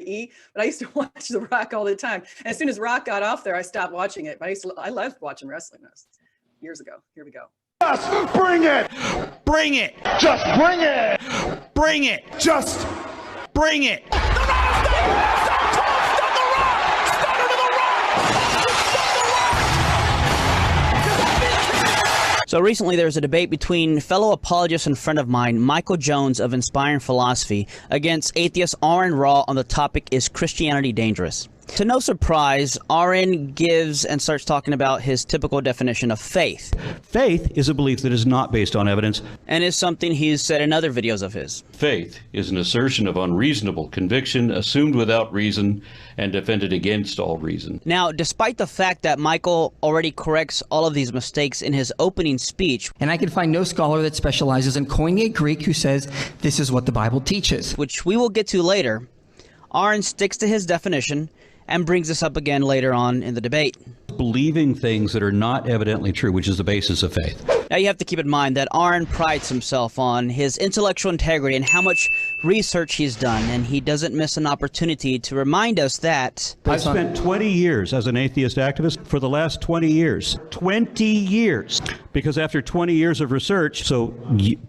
WWE, but I used to watch The Rock all the time. And as soon as Rock got off there, I stopped watching it. But I loved watching wrestling years ago. Here we go. Just bring it! Bring it! Just bring it! Bring it! Just Bring it! So recently there was a debate between fellow apologist and friend of mine, Michael Jones of Inspiring Philosophy, against atheist AronRa on the topic, is Christianity dangerous? To no surprise, Aron gives and starts talking about his typical definition of faith. Faith is a belief that is not based on evidence. And is something he's said in other videos of his. Faith is an assertion of unreasonable conviction, assumed without reason, and defended against all reason. Now, despite the fact that Michael already corrects all of these mistakes in his opening speech, and I can find no scholar that specializes in Koine Greek who says this is what the Bible teaches, which we will get to later, Aron sticks to his definition and brings this up again later on in the debate. Believing things that are not evidently true, which is the basis of faith. Now you have to keep in mind that Aron prides himself on his intellectual integrity and how much research he's done, and he doesn't miss an opportunity to remind us that I've spent 20 years as an atheist activist. For the last 20 years, because after 20 years of research, so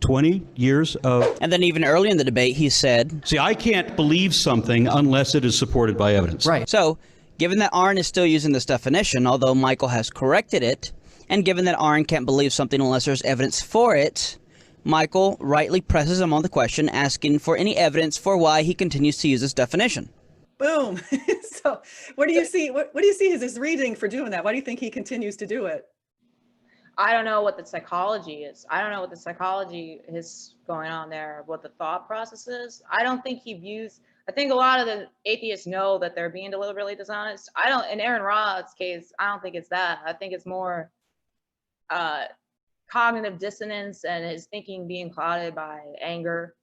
20 years of... And then even earlier in the debate, he said... See, I can't believe something unless it is supported by evidence. Right. So, given that Aron is still using this definition, although Michael has corrected it, and given that Aron can't believe something unless there's evidence for it, Michael rightly presses him on the question, asking for any evidence for why he continues to use this definition. Boom. So what do you see? What do you see as his reasoning for doing that? Why do you think he continues to do it? I don't know what the psychology is. I don't know what the psychology is going on there, what the thought process is. I don't think he views... I think a lot of the atheists know that they're being deliberately dishonest. In AronRa's case, I don't think it's that. I think it's more cognitive dissonance and his thinking being clouded by anger.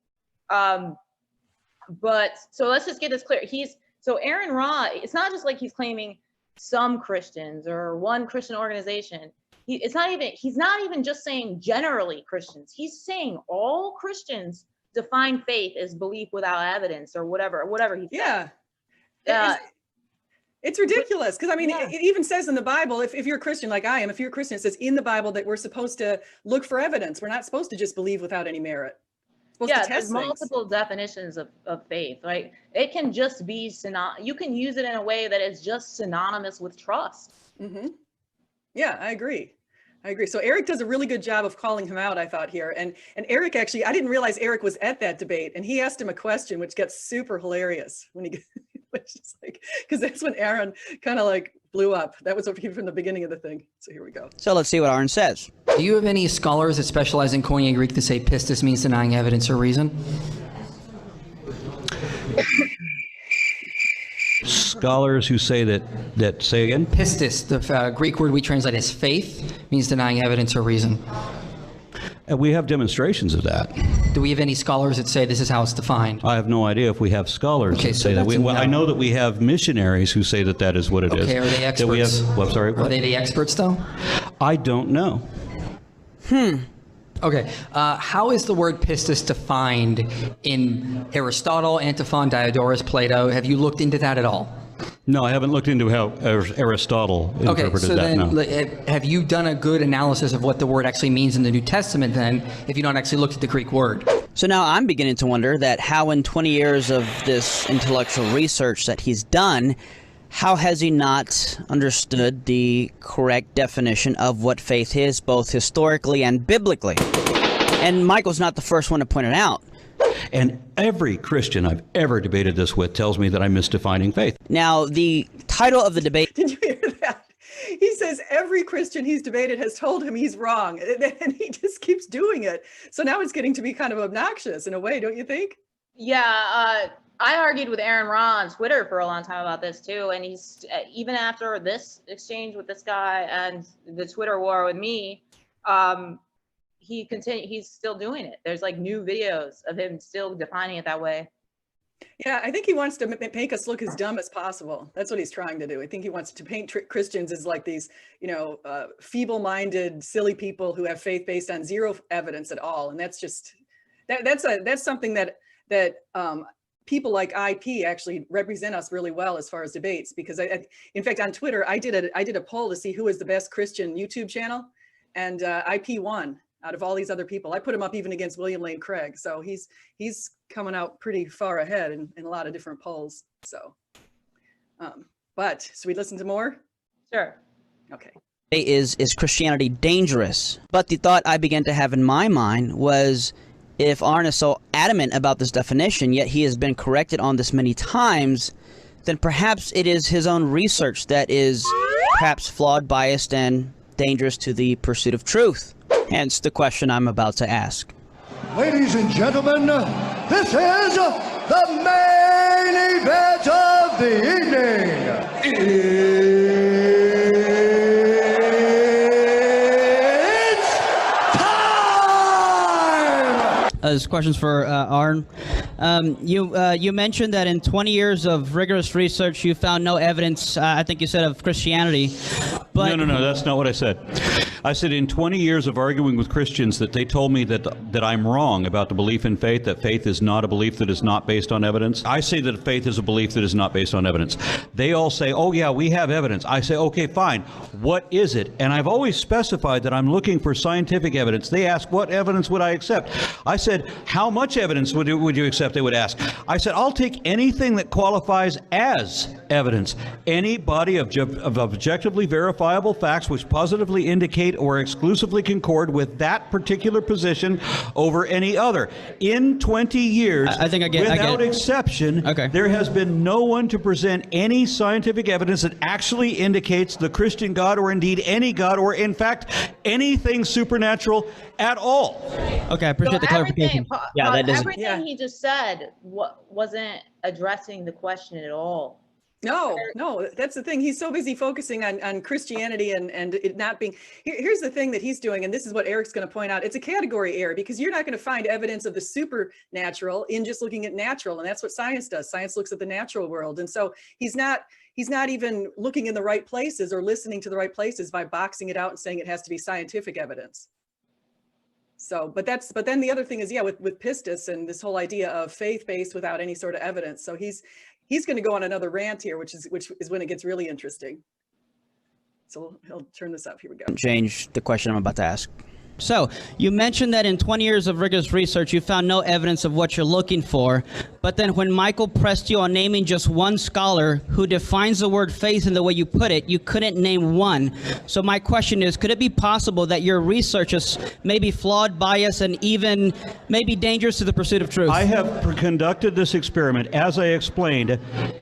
But so let's just get this clear. So AronRa, it's not just like he's claiming some Christians or one Christian organization. He's not even just saying generally Christians. He's saying all Christians define faith as belief without evidence or whatever he said. Yeah. It's ridiculous because I mean, it even says in the Bible, if you're a Christian like I am, if you're a Christian, it says in the Bible that we're supposed to look for evidence. We're not supposed to just believe without any merit. There's multiple definitions of faith, right? It can just be you can use it in a way that is just synonymous with trust. Mm-hmm. Yeah, I agree. So Eric does a really good job of calling him out, I thought, here. And Eric, actually, I didn't realize Eric was at that debate, and he asked him a question which gets super hilarious when he which is like, because that's when Aron kind of like blew up. That was from the beginning of the thing. So here we go. So let's see what Aron says. Do you have any scholars that specialize in Koine Greek that say pistis means denying evidence or reason? Scholars who say that say again? Pistis, the Greek word we translate as faith, means denying evidence or reason. And we have demonstrations of that. Do we have any scholars that say this is how it's defined? I have no idea if we have scholars that say that. I know that we have missionaries who say that that is what it is. Okay, are they experts? That we have, well, sorry, are they the experts, though? I don't know. Okay, how is the word pistis defined in Aristotle, Antiphon, Diodorus, Plato? Have you looked into that at all? No, I haven't looked into how Aristotle interpreted that. No. Have you done a good analysis of what the word actually means in the New Testament then, if you don't actually look at the Greek word? So now I'm beginning to wonder that how in 20 years of this intellectual research that he's done, how has he not understood the correct definition of what faith is, both historically and biblically? And Michael's not the first one to point it out. And every Christian I've ever debated this with tells me that I'm misdefining faith. Now, the title of the debate... Did you hear that? He says every Christian he's debated has told him he's wrong, and he just keeps doing it. So now it's getting to be kind of obnoxious in a way, don't you think? Yeah, I argued with AronRa on Twitter for a long time about this too, and he's even after this exchange with this guy and the Twitter war with me, he's still doing it. There's like new videos of him still defining it that way. Yeah, I think he wants to make us look as dumb as possible. That's what he's trying to do. I think he wants to paint Christians as like these, feeble-minded, silly people who have faith based on zero evidence at all. And that's just that's something that people like IP actually represent us really well as far as debates, because in fact, on Twitter, I did a poll to see who is the best Christian YouTube channel, and IP won out of all these other people. I put him up even against William Lane Craig. So he's coming out pretty far ahead in a lot of different polls. So, but should we listen to more? Sure. Okay. Is Christianity dangerous? But the thought I began to have in my mind was, if Aron is so adamant about this definition, yet he has been corrected on this many times, then perhaps it is his own research that is perhaps flawed, biased, and dangerous to the pursuit of truth. Hence the question I'm about to ask. Ladies and gentlemen, this is the main event of the evening. This question's for Aron. You mentioned that in 20 years of rigorous research, you found no evidence, I think you said, of Christianity. But No, that's not what I said. I said in 20 years of arguing with Christians that they told me that I'm wrong about the belief in faith, that faith is not a belief that is not based on evidence. I say that faith is a belief that is not based on evidence. They all say, oh yeah, we have evidence. I say, okay, fine. What is it? And I've always specified that I'm looking for scientific evidence. They ask, what evidence would I accept? I said, how much evidence would you accept? They would ask. I said, I'll take anything that qualifies as evidence. Any body of objectively verifiable facts which positively indicate or exclusively concord with that particular position over any other. In 20 years, I think without exception, Okay. there has been no one to present any scientific evidence that actually indicates the Christian God, or indeed any God, or in fact anything supernatural at all. okay, I appreciate the clarification. Yeah, that doesn't- Everything he just said wasn't addressing the question at all. No, that's the thing. He's so busy focusing on Christianity and it not being, here's the thing that he's doing, and this is what Eric's going to point out. It's a category error, because you're not going to find evidence of the supernatural in just looking at natural. And that's what science does. Science looks at the natural world. And so he's not even looking in the right places or listening to the right places by boxing it out and saying it has to be scientific evidence. So, but then the other thing is, with pistis and this whole idea of faith-based without any sort of evidence. So he's going to go on another rant here, which is when it gets really interesting. So he'll turn this up. Here we go. Change the question I'm about to ask. So, you mentioned that in 20 years of rigorous research, you found no evidence of what you're looking for. But then when Michael pressed you on naming just one scholar who defines the word faith in the way you put it, you couldn't name one. So my question is, could it be possible that your research is maybe flawed, biased, and even maybe dangerous to the pursuit of truth? I have conducted this experiment, as I explained,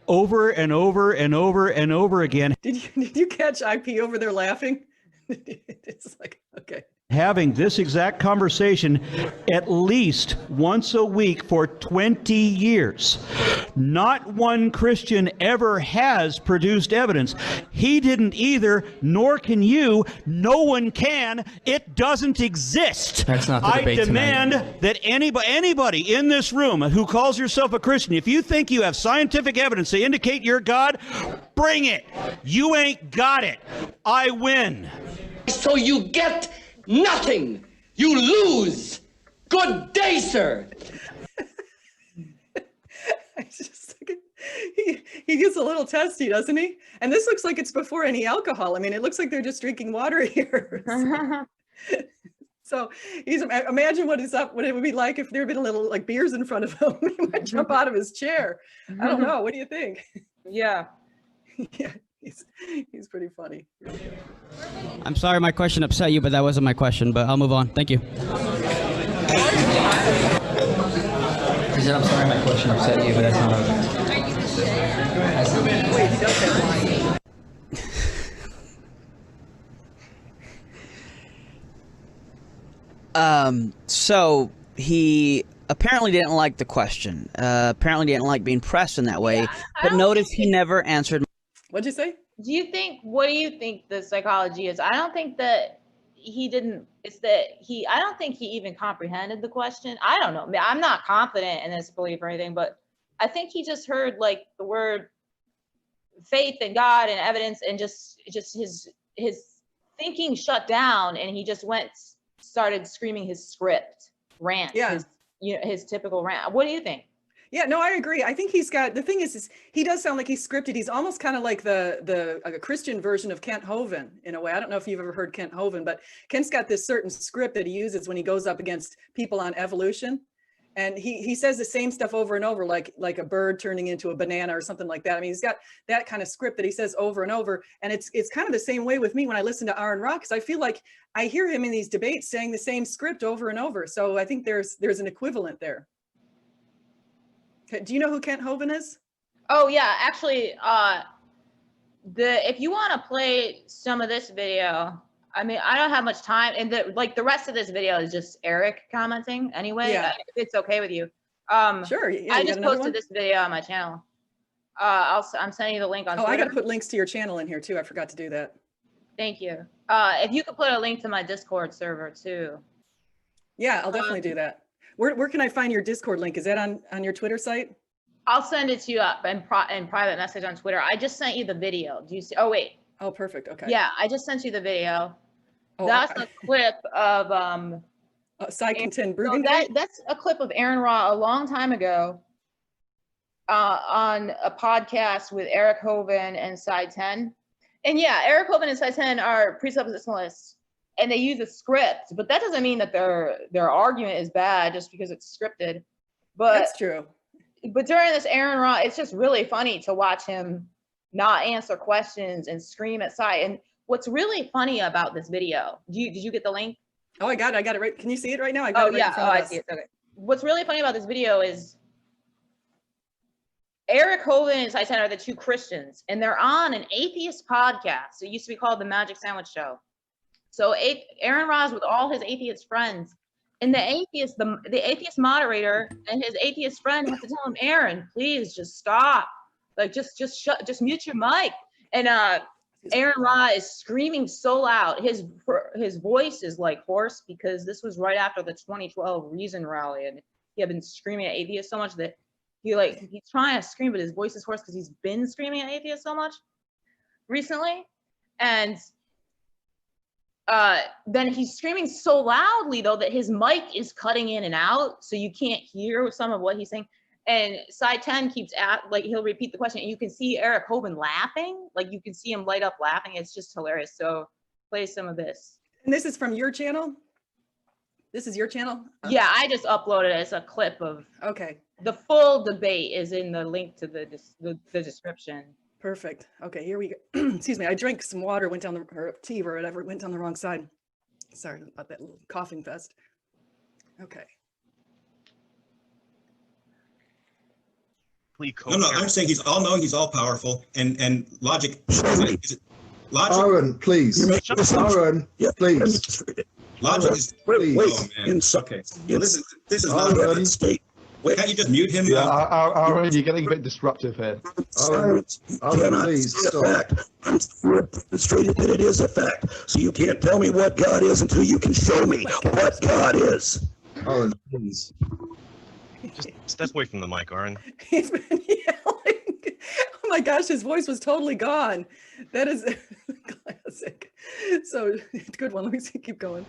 over and over and over and over again. Did you catch IP over there laughing? It's like, okay. Having this exact conversation at least once a week for 20 years. Not one Christian ever has produced evidence. He didn't either, nor can you. No one can. It doesn't exist. That's not the debate demand tonight. that anybody in this room who calls yourself a Christian, if you think you have scientific evidence to indicate you're God, bring it. You ain't got it. I win. So you get nothing. You lose. Good day, sir. He gets a little testy, doesn't he? And this looks like it's before any alcohol. I mean, it looks like they're just drinking water here. So imagine what it would be like if there had been a little like beers in front of him. He might jump out of his chair. I don't know. What do you think? Yeah. Yeah, he's pretty funny. I'm sorry my question upset you, but that wasn't my question, but I'll move on. Thank you. He said, I'm sorry my question upset you, but that's not Wait, he does have one. So he apparently didn't like the question. Apparently didn't like being pressed in that way. Yeah, but notice he never answered. What'd you say? What do you think the psychology is? I don't think that he didn't, I don't think he even comprehended the question. I don't know. I'm not confident in his belief or anything, but I think he just heard like the word faith and God and evidence, and just his thinking shut down, and he just started screaming his script rant. Yeah. His typical rant. What do you think? Yeah, no, I agree. I think he's got, the thing is he does sound like he's scripted. He's almost kind of like a Christian version of Kent Hovind in a way. I don't know if you've ever heard Kent Hovind, but Kent's got this certain script that he uses when he goes up against people on evolution. And he says the same stuff over and over, like a bird turning into a banana or something like that. I mean, he's got that kind of script that he says over and over. And it's kind of the same way with me when I listen to AronRa, because I feel like I hear him in these debates saying the same script over and over. So I think there's an equivalent there. Do you know who Kent Hovind is? Oh yeah, actually, if you want to play some of this video, I mean, I don't have much time, and the rest of this video is just Eric commenting anyway. Yeah. If it's okay with you. Sure. Yeah, I just posted this video on my channel. I'm sending you the link on Twitter. I got to put links to your channel in here too. I forgot to do that. Thank you. If you could put a link to my Discord server too. Yeah, I'll definitely do that. Where can I find your Discord link? Is that on your Twitter site? I'll send it to you up in private message on Twitter. I just sent you the video. Do you see? Oh, wait. Oh, perfect. Okay. Yeah, I just sent you the video. Oh, that's a clip of that's a clip of AronRa a long time ago on a podcast with Eric Hovind and Side 10. And yeah, Eric Hovind and Side 10 are presuppositionalists, and they use a script, but that doesn't mean that their argument is bad just because it's scripted. But that's true. But during this AronRa, it's just really funny to watch him not answer questions and scream at Side. And what's really funny about this video, did you get the link? Oh, I got it right. Can you see it right now? I got it right in front of us. I see it. Okay. What's really funny about this video is Eric Hovind and Side 10 are the two Christians, and they're on an atheist podcast. It used to be called the Magic Sandwich Show. So AronRa is with all his atheist friends, and the atheist moderator and his atheist friend have to tell him, Aron, please just stop. Like just mute your mic. And AronRa is screaming so loud. His voice is like hoarse because this was right after the 2012 Reason rally, and he had been screaming at atheists so much that he's trying to scream, but his voice is hoarse because he's been screaming at atheists so much recently. And then he's screaming so loudly though that his mic is cutting in and out, so you can't hear some of what he's saying. And Side 10 keeps he'll repeat the question, and you can see Eric Hovind laughing. Like you can see him light up laughing. It's just hilarious. So play some of this. And this is from your channel? This is your channel? Yeah, I just uploaded it as a clip of. Okay. The full debate is in the link to the description. Perfect. Okay, here we go. Excuse me. I drank some water, or tea or whatever, went down the wrong side. Sorry about that little coughing fest. Okay. No, I'm saying he's all powerful and logic. Is it logic? Aron, please. Aron, please. Logic is please. Okay. This is not a good state. Wait, can't you just mute him? Yeah, Aron, you're getting a bit disruptive here. Aron, please stop. I'm demonstrated that it is a fact. So you can't tell me what God is until you can show me what God is. Aron, please. Just step away from the mic, Aron. He's been yelling. Oh my gosh, his voice was totally gone. That is classic. So good one. Let me see. Keep going.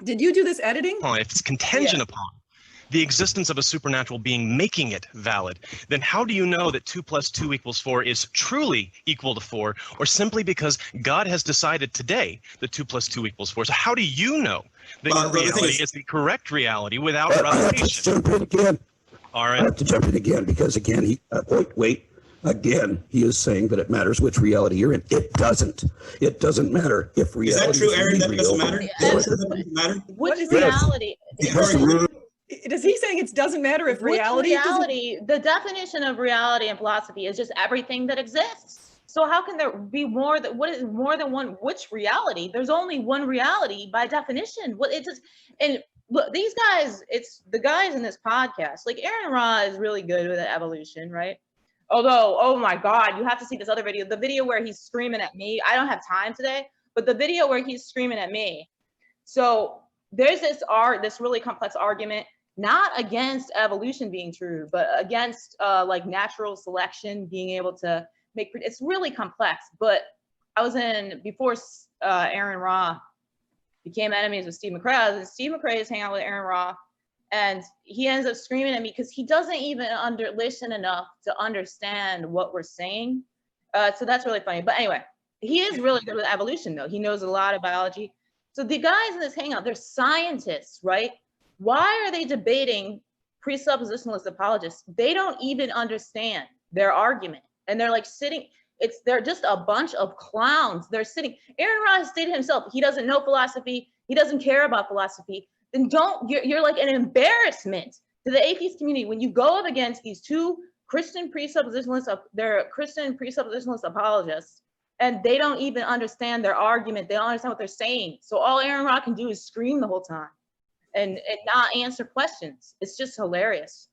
Did you do this editing? Well, if it's contingent upon the existence of a supernatural being making it valid, then how do you know that 2 + 2 = 4 is truly equal to 4, or simply because God has decided today that 2 + 2 = 4? So how do you know that your reality is the correct reality without revelation? I have to jump in again because again, again, he is saying that it matters which reality you're in. It doesn't. It doesn't matter if reality is that true, Aron? That doesn't matter? Which reality? Is he saying it doesn't matter if reality? The definition of reality in philosophy is just everything that exists. So how can there be more than one? Which reality? There's only one reality by definition. And look, these guys, it's the guys in this podcast. Like AronRa is really good with evolution, right? Although, oh my God, you have to see this other video. The video where he's screaming at me. I don't have time today, but the video where he's screaming at me. So there's this really complex argument, not against evolution being true, but against like natural selection being able to make. It's really complex. But I was before AronRa became enemies with Steve McCrae, and Steve McCrae is hanging out with AronRa, and he ends up screaming at me because he doesn't even listen enough to understand what we're saying. So that's really funny. But anyway, he is really good with evolution, though. He knows a lot of biology. So the guys in this hangout, they're scientists, right? Why are they debating presuppositionalist apologists? They don't even understand their argument. And they're like sitting, they're just a bunch of clowns. They're sitting. AronRa has stated himself, he doesn't know philosophy. He doesn't care about philosophy. Then you're like an embarrassment to the atheist community when you go up against these two Christian presuppositionalists, they're Christian presuppositionalist apologists, and they don't even understand their argument. They don't understand what they're saying. So all AronRa can do is scream the whole time and not answer questions. It's just hilarious.